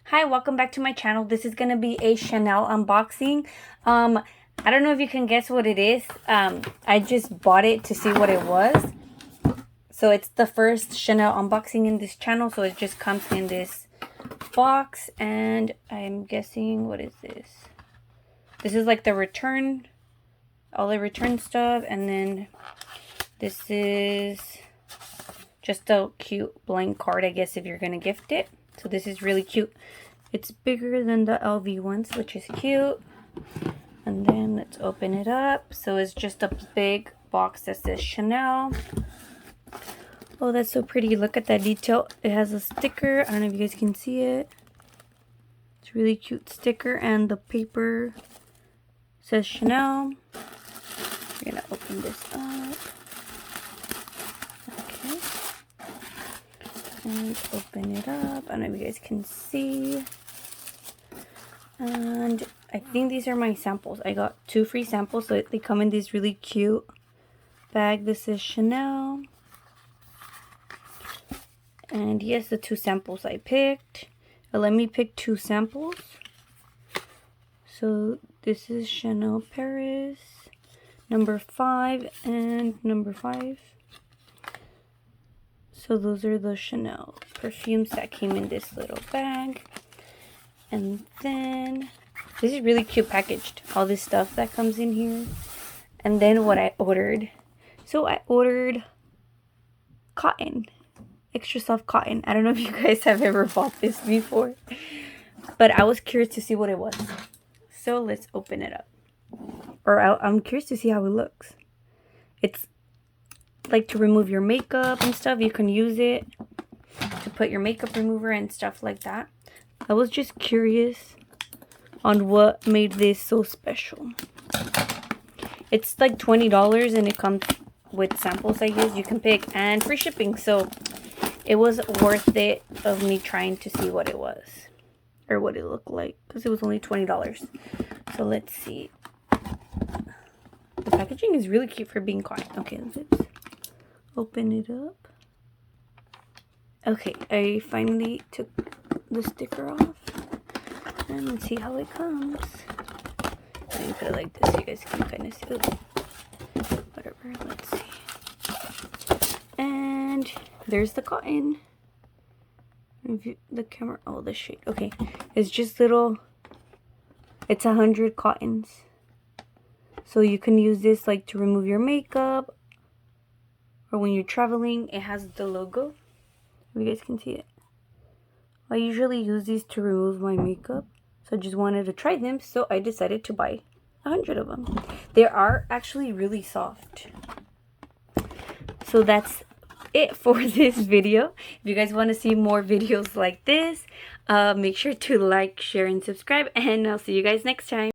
Hi, welcome back to my channel. This is gonna be a Chanel unboxing. I don't know if you can guess what it is. I just bought it to see what it was. So it's the first Chanel unboxing in this channel. So it just comes in this box, and I'm guessing, what is this? This is like the return, all the return stuff, and then this is just a cute blank card, I guess, if you're gonna gift it. So this is really cute. It's bigger than the LV ones, which is cute. And then let's open it up. So it's just a big box that says Chanel. Oh, that's so pretty. Look at that detail. It has a sticker. I don't know if you guys can see it. It's a really cute sticker, and the paper says Chanel. We're gonna open this up. Okay. And open it up. I don't know if you guys can see. And I think these are my samples. I got 2 free samples, so they come in this really cute bag. This is Chanel. And yes, the 2 samples I picked. Let me pick 2 samples. So this is Chanel Paris, number 5 and number 5. So those are the Chanel perfumes that came in this little bag. And then this is really cute packaged, all this stuff that comes in here. And then what I ordered. So I ordered cotton, extra soft cotton. I don't know if you guys have ever bought this before, but I was curious to see what it was. So let's open it up. Or I'm curious to see how it looks. It's like to remove your makeup and stuff. You can use it to put your makeup remover and stuff like that. I was just curious on what made this so special. It's like $20 and it comes with samples, I guess, you can pick, and free shipping. So it was worth it of me trying to see what it was or what it looked like, because it was only $20. So let's see. The packaging is really cute for being cotton. Okay, let's open it up. Okay, I finally took the sticker off, and let's see how it comes. Let me put it like this so you guys can kind of see. Ooh, whatever, let's see. And there's the cotton. The camera, oh, the shade. Okay, it's just little, it's 100 cottons. So you can use this like to remove your makeup, or when you're traveling. It has the logo, if you guys can see it. I usually use these to remove my makeup, so I just wanted to try them, so I decided to buy 100 of them. They are actually really soft. So that's it for this video. If you guys want to see more videos like this, make sure to like, share, and subscribe, and I'll see you guys next time.